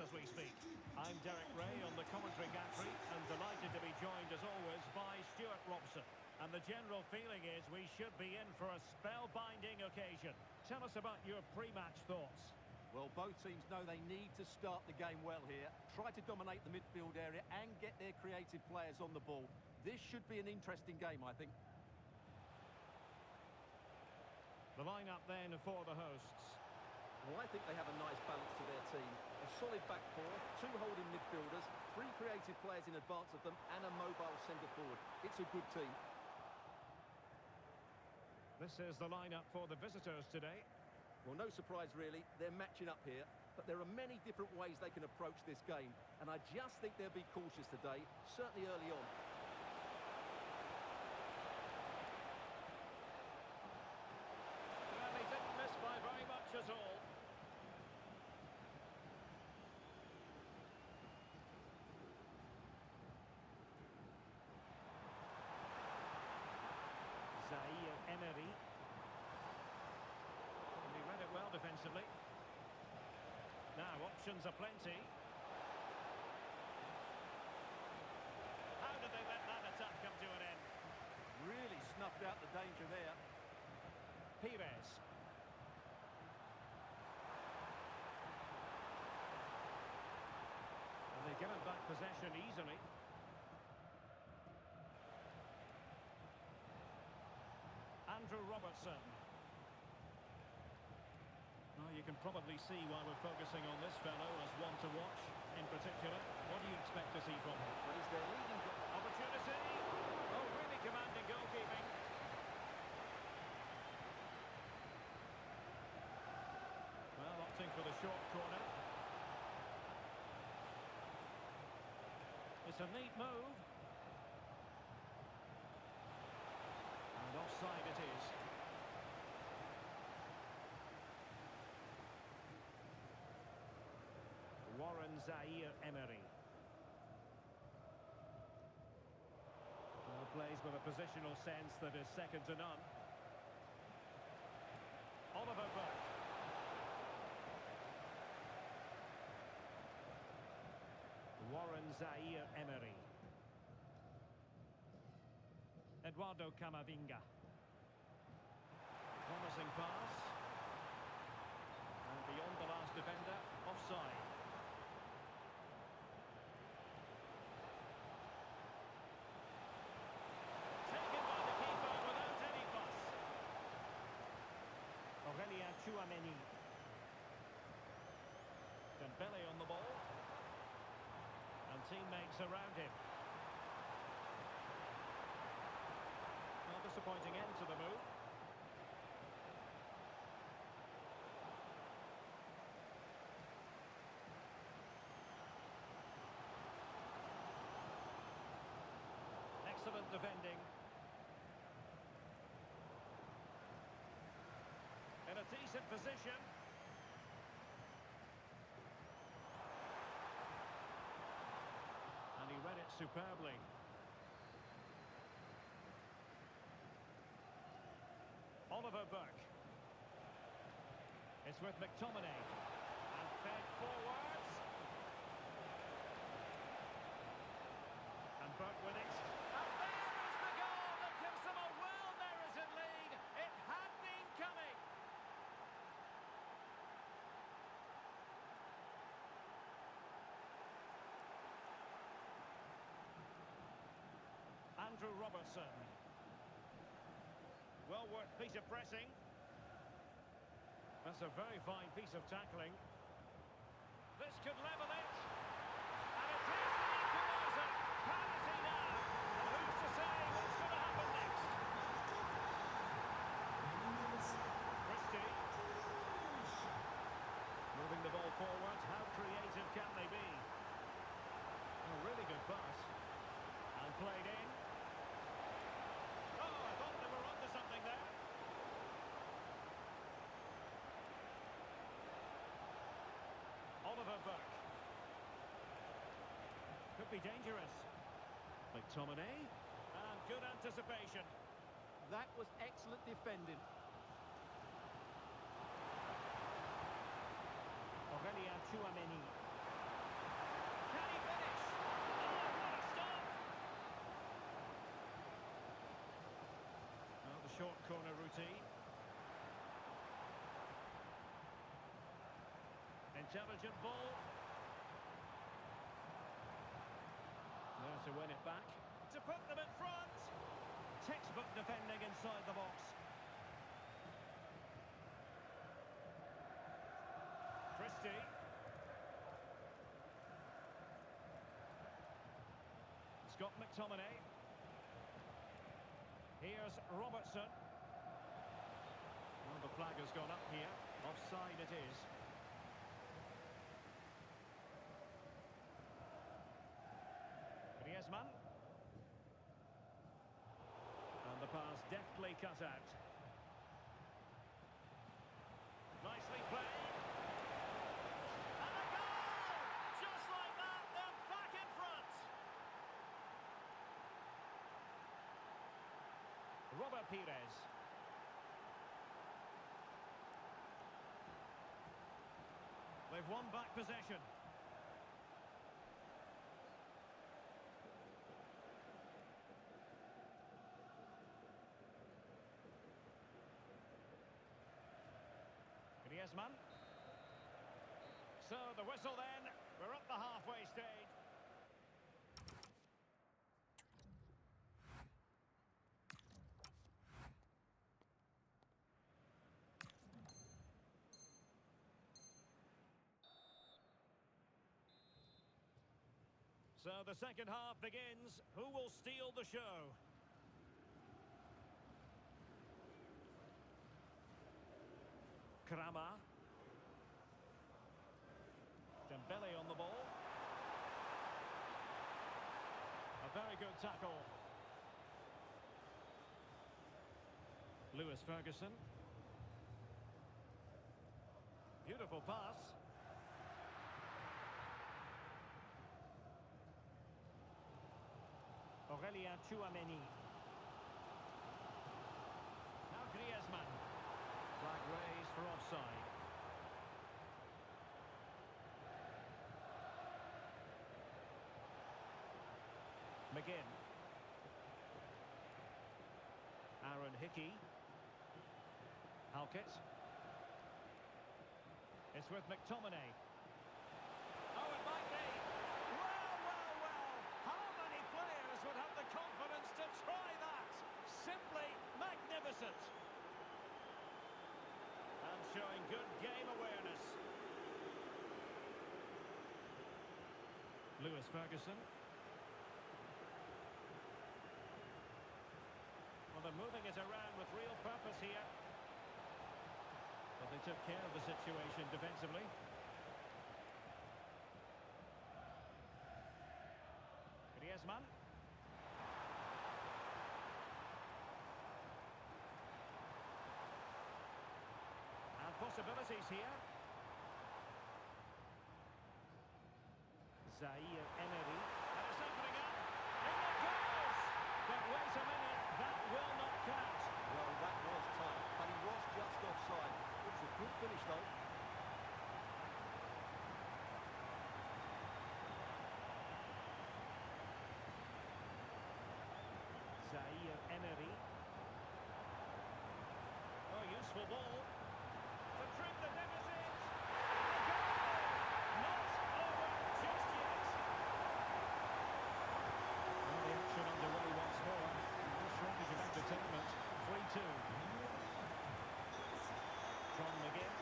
as we speak. I'm Derek Ray on the commentary gantry and delighted to be joined as always by Stuart Robson. And the general feeling is we should be in for a spellbinding occasion. Tell us about your pre-match thoughts. Well, both teams know they need to start the game well here. Try to dominate the midfield area and get their creative players on the ball. This should be an interesting game, I think. The lineup then for the hosts. Well, I think they have a nice balance to their team. A solid back four, 2 holding midfielders, 3 creative players in advance of them, and a mobile centre-forward. It's a good team. This is the lineup for the visitors today. Well, no surprise really, they're matching up here, but there are many different ways they can approach this game, and I just think they'll be cautious today, certainly early on. Well, he didn't miss by very much at all. Zaire Emery. He read it well defensively. Now, options are plenty. How did they let that attack come to an end? Really snuffed out the danger there. Pires. And they give him back possession easily. Andrew Robertson. Well, you can probably see why we're focusing on this fellow as one to watch in particular. What do you expect to see from him? But he's their leading Opportunity! Oh, really commanding goalkeeping. Well, opting for the short corner. It's a neat move. And offside it is. Warren Zaire Emery. Well, plays with a positional sense that is second to none. Oliver Burke. Warren Zaire Emery. Eduardo Camavinga. Promising pass. And beyond the last defender, offside. Aurélien Tchouameni. Dembele on the ball. And teammates around him. Well, disappointing end to the move. Excellent defending. In a decent position. And he read it superbly. Oliver Burke. It's with McTominay. And fed forwards. And Burke with it. And there is the goal that gives them a well-merited lead. It had been coming. Andrew Robertson. Well-worked piece of pressing. That's a very fine piece of tackling. This could level it. And it is the equaliser. Penalty now. And who's to say what's going to happen next? Christie. Moving the ball forward. How creative can they be? A really good pass. And played in. Oh, I thought they were onto something there. Oliver Burke. Could be dangerous. McTominay. And good anticipation. That was excellent defending. Aurélien Tchouameni. short corner routine. Intelligent ball. There to win it back. To put them in front. Textbook defending inside the box. Christie. Scott McTominay. Here's Robertson. Well, the flag has gone up here. Offside it is. Griezmann. And the pass deftly cut out. Nicely played. And a goal! Just like that, they're back in front. Robert Pires. They've won back possession. Griezmann. So the whistle then. We're up the halfway stage. So the second half begins. Who will steal the show? Kramer. Dembele on the ball. A very good tackle. Lewis Ferguson. Beautiful pass. Aurélien Tchouameni. Now Griezmann. Flag raised for offside. McGinn. Aaron Hickey. Halkett. It's with McTominay. Oh, it might be. Well. How many players would have the confidence to try that? Simply magnificent. And showing good game awareness. Lewis Ferguson. Well, they're moving it around with real purpose here. But they took care of the situation defensively. Griezmann. And possibilities here. Zaire Emery. And it's opening up. In it goes! But wait a minute, that will not count. Well, that was tight, but he was just offside. It was a good finish, though. Zaire Emery. Oh, useful ball. To trim the deficit. And a goal! Not over just yet. Well, the action underway once more. No shortage of entertainment. 3-2. From McGinn.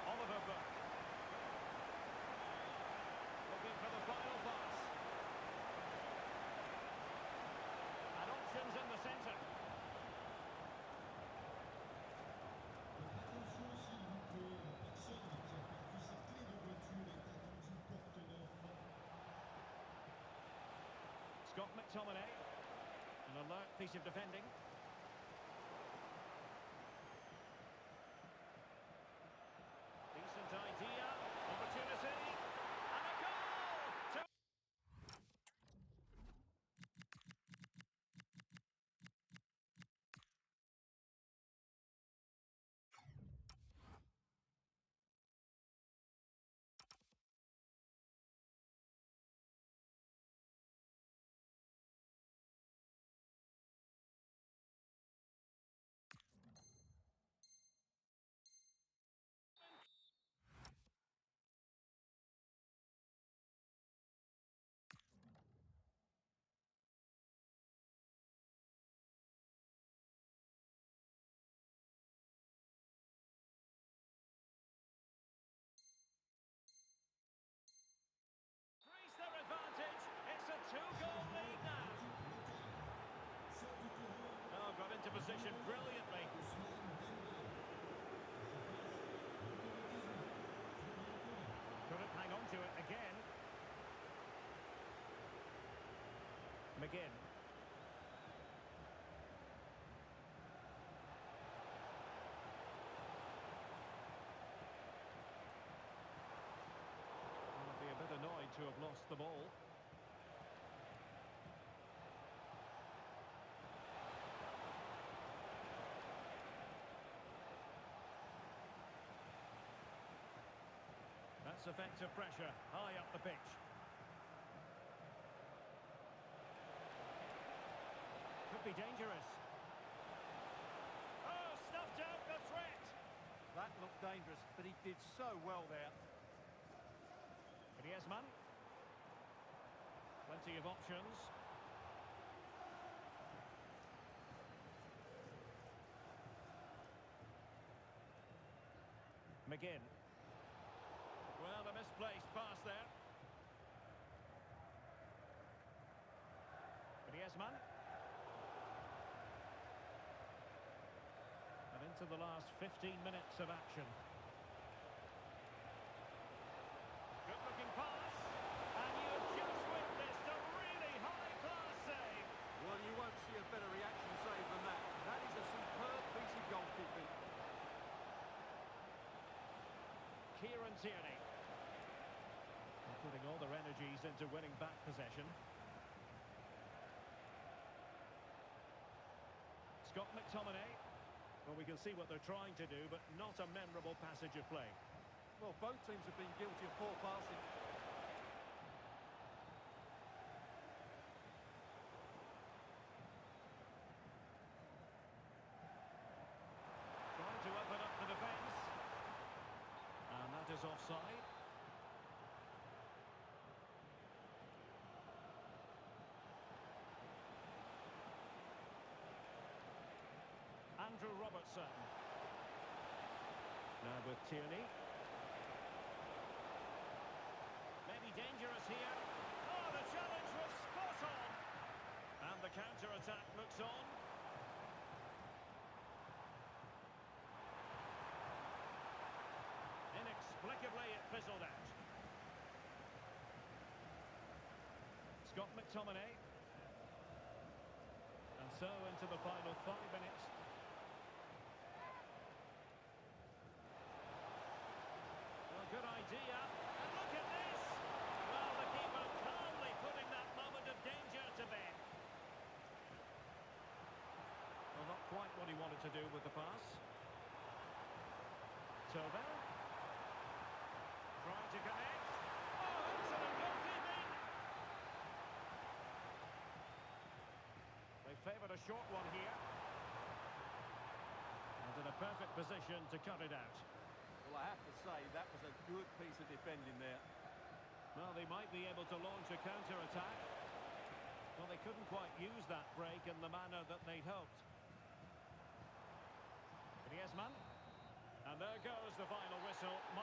Oliver Burke. Looking for the final pass. And options in the centre. Scott McTominay. An alert piece of defending. Decent idea. Opportunity. McGinn. I'll be a bit annoyed to have lost the ball. That's effective pressure, high up the pitch. Could be dangerous. Oh, stuffed out the threat. That looked dangerous, but he did so well there. Griezmann. Plenty of options. McGinn. Well, a misplaced pass there. Griezmann. And into the last 15 minutes of action. Good-looking pass. And you've just witnessed a really high-class save. Well, you won't see a better reaction save than that. That is a superb piece of goalkeeping. Kieran Tierney. Putting all their energies into winning back possession. Scott McTominay. Well, we can see what they're trying to do, but not a memorable passage of play. Well, both teams have been guilty of poor passing. Trying to open up the defence. And that is offside. Andrew Robertson. Now with Tierney. Maybe dangerous here. Oh, the challenge was spot on. And the counter-attack looks on. Inexplicably, it fizzled out. Scott McTominay. And so into the final 5 minutes. Good idea. And look at this. Well, the keeper calmly putting that moment of danger to bed. Well, not quite what he wanted to do with the pass. Tobel. Trying to connect. Oh, excellent goalkeeping. They favoured a short one here. And in a perfect position to cut it out. Well, I have to say, that was a good piece of defending there. Well, they might be able to launch a counter-attack. Well, they couldn't quite use that break in the manner that they'd hoped. Griezmann. And there goes the final whistle. Much